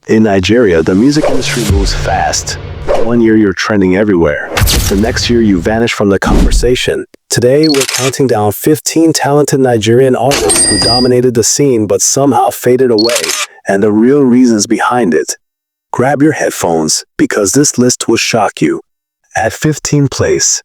In Nigeria, the music industry moves fast. One year you're trending everywhere. The next year you vanish from the conversation. Today we're counting down 15 talented Nigerian artists who dominated the scene but somehow faded away, and the real reasons behind it. Grab your headphones, because this list will shock you. At 15th place,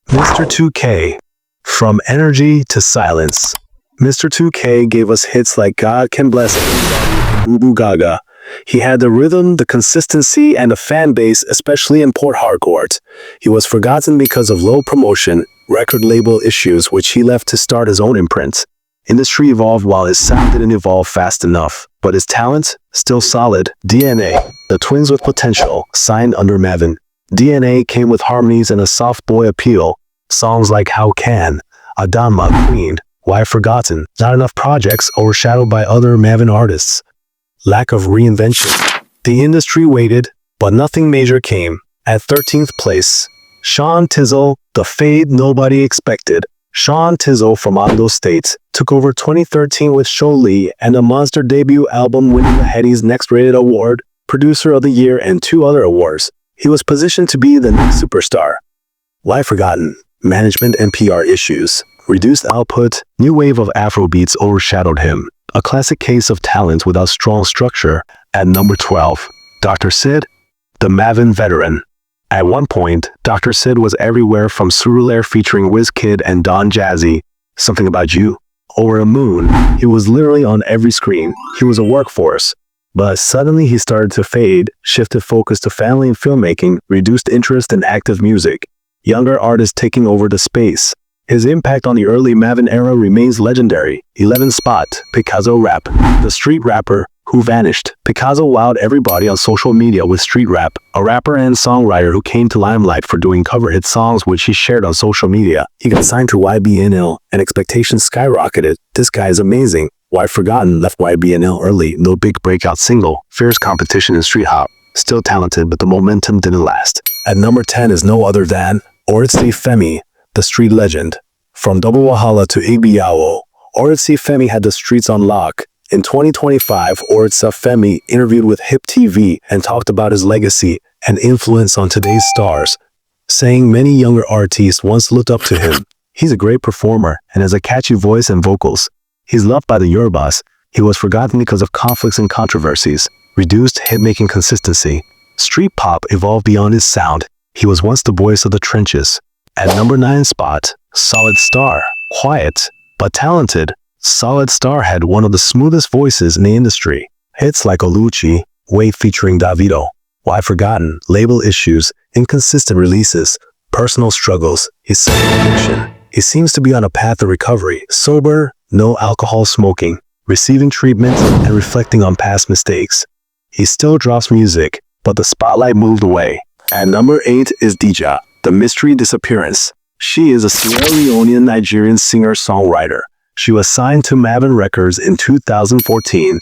Mr. 2K. From energy to silence. Mr. 2K gave us hits like God Can Bless It, Boo Boo Gaga. He had the rhythm, the consistency, and a fan base, especially in Port Harcourt. He was forgotten because of low promotion, record label issues, which he left to start his own imprint. Industry evolved while his sound didn't evolve fast enough, but his talent, still solid. DNA, the twins with potential, signed under Mavin. DNA came with harmonies and a soft boy appeal. Songs like How Can, Adama, Queen, Why Forgotten, not enough projects overshadowed by other Mavin artists. Lack of reinvention. The industry waited, but nothing major came. At 13th place, Sean Tizzle, the fade nobody expected. Sean Tizzle from Ondo State took over 2013 with Show Lee and a monster debut album, winning the Hetty's Next Rated Award, Producer of the Year, and 2 other awards. He was positioned to be the next superstar. Why Forgotten? Management and PR issues. Reduced output, new wave of Afrobeats overshadowed him. A classic case of talent without strong structure. At number 12, Dr. Sid, the Mavin veteran. At one point, Dr. Sid was everywhere, from Surulaire featuring Wizkid and Don Jazzy, Something About You, Over a Moon. He was literally on every screen. He was a workhorse. But suddenly he started to fade, shifted focus to family and filmmaking, reduced interest in active music. Younger artists taking over the space. His impact on the early Mavin era remains legendary. 11th spot, Picasso Rap, the street rapper who vanished. Picasso wowed everybody on social media with street rap, a rapper and songwriter who came to limelight for doing cover hit songs which he shared on social media. He got signed to YBNL and expectations skyrocketed. This guy is amazing. Why Forgotten left YBNL early, no big breakout single, fierce competition in street hop. Still talented, but the momentum didn't last. At number 10 is no other than Oritsi Femi, the street legend. From Double Wahala to Igbiawo, Oritsi Femi had the streets on lock. In 2025, Oritsa Femi interviewed with Hip TV and talked about his legacy and influence on today's stars, saying many younger artists once looked up to him. He's a great performer and has a catchy voice and vocals. He's loved by the Yorubas. He was forgotten because of conflicts and controversies, reduced hit-making consistency. Street pop evolved beyond his sound. He was once the voice of the trenches. At number 9 spot, Solid Star. Quiet, but talented, Solid Star had one of the smoothest voices in the industry. Hits like Oluchi, Wait featuring Davido, Why Forgotten, label issues, inconsistent releases, personal struggles, his self-addiction. He seems to be on a path of recovery, sober, no alcohol smoking, receiving treatment, and reflecting on past mistakes. He still drops music, but the spotlight moved away. At number 8 is Dija, the mystery disappearance. She is a Sierra Leonean Nigerian singer-songwriter. She was signed to Mavin Records in 2014.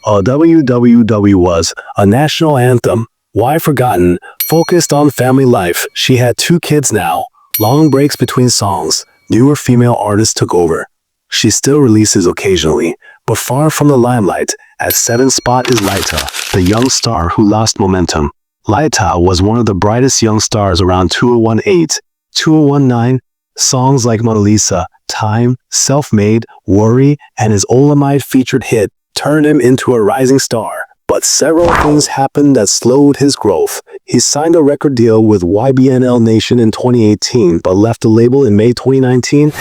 WWW was a national anthem. Why Forgotten focused on family life. She had 2 kids now. Long breaks between songs. Newer female artists took over. She still releases occasionally, but far from the limelight. At 7th spot is Laita, the young star who lost momentum. Laita was one of the brightest young stars around 2018, 2019. Songs like Mona Lisa, Time, Self-Made, Worry, and his Olamide featured hit turned him into a rising star. But several things happened that slowed his growth. He signed a record deal with YBNL Nation in 2018, but left the label in May 2019.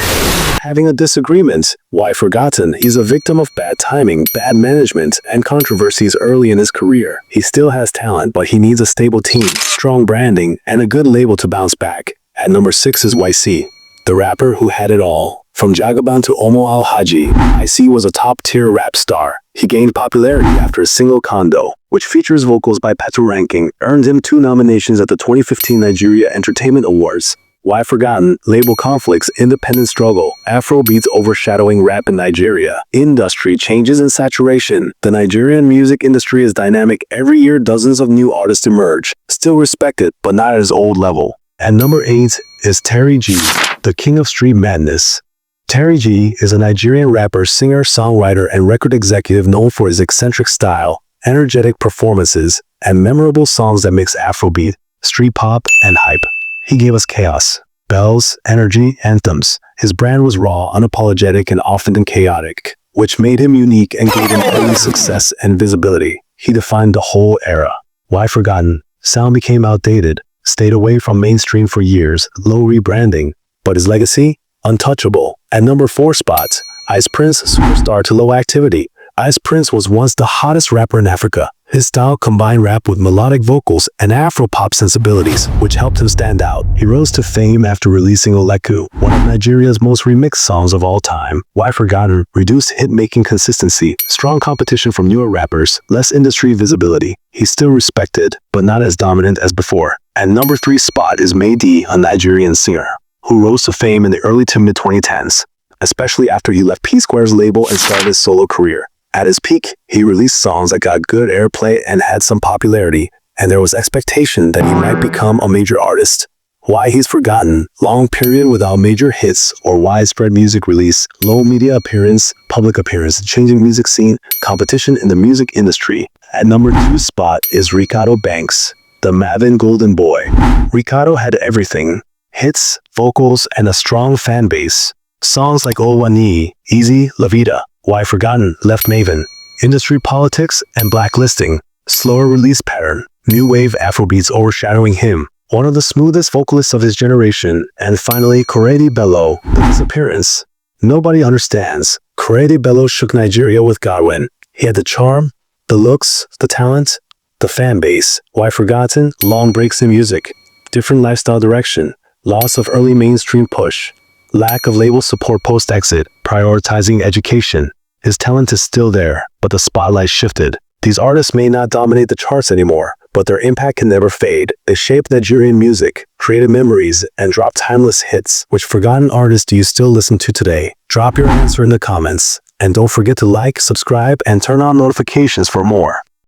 Having a disagreement. Why Forgotten? He's a victim of bad timing, bad management, and controversies early in his career. He still has talent, but he needs a stable team, strong branding, and a good label to bounce back. At number 6 is YC, the rapper who had it all. From Jagaban to Omo Al-Haji, YC was a top-tier rap star. He gained popularity after a single Kondo, which features vocals by Petu Ranking, earned him 2 nominations at the 2015 Nigeria Entertainment Awards. Why Forgotten? Label conflicts, independent struggle, Afrobeats overshadowing rap in Nigeria, industry changes and saturation. The Nigerian music industry is dynamic. Every year dozens of new artists emerge, still respected, but not at his old level. At number 8 is Terry G, the king of street madness. Terry G is a Nigerian rapper, singer, songwriter, and record executive known for his eccentric style, energetic performances, and memorable songs that mix Afrobeat, street pop, and hype. He gave us chaos, bells, energy, anthems. His brand was raw, unapologetic, and often chaotic, which made him unique and gave him early success and visibility. He defined the whole era. Why forgotten? Sound became outdated, stayed away from mainstream for years, low rebranding, but his legacy? Untouchable. At number 4 spot, Ice Prince, superstar to low activity. Ice Prince was once the hottest rapper in Africa. His style combined rap with melodic vocals and Afro-pop sensibilities, which helped him stand out. He rose to fame after releasing Oleku, one of Nigeria's most remixed songs of all time. Why Forgotten? Reduced hit-making consistency, strong competition from newer rappers, less industry visibility. He's still respected, but not as dominant as before. At number 3 spot is Maydi, a Nigerian singer, who rose to fame in the early to mid-2010s, especially after he left P-Square's label and started his solo career. At his peak, he released songs that got good airplay and had some popularity, and there was expectation that he might become a major artist. Why he's forgotten? Long period without major hits or widespread music release, low media appearance, public appearance, changing music scene, competition in the music industry. At number 2 spot is Reekado Banks, the Mavin Golden Boy. Reekado had everything: hits, vocals, and a strong fan base. Songs like Olwani, Easy, La Vida. Why Forgotten? Left Maven. Industry politics and blacklisting. Slower release pattern. New wave Afrobeats overshadowing him. One of the smoothest vocalists of his generation. And finally, Korede Bello, the disappearance. Nobody understands. Korede Bello shook Nigeria with Godwin. He had the charm, the looks, the talent, the fan base. Why Forgotten? Long breaks in music. Different lifestyle direction. Loss of early mainstream push. Lack of label support post-exit, prioritizing education. His talent is still there, but the spotlight shifted. These artists may not dominate the charts anymore, but their impact can never fade. They shaped Nigerian music, created memories, and dropped timeless hits. Which forgotten artists do you still listen to today? Drop your answer in the comments. And don't forget to like, subscribe, and turn on notifications for more.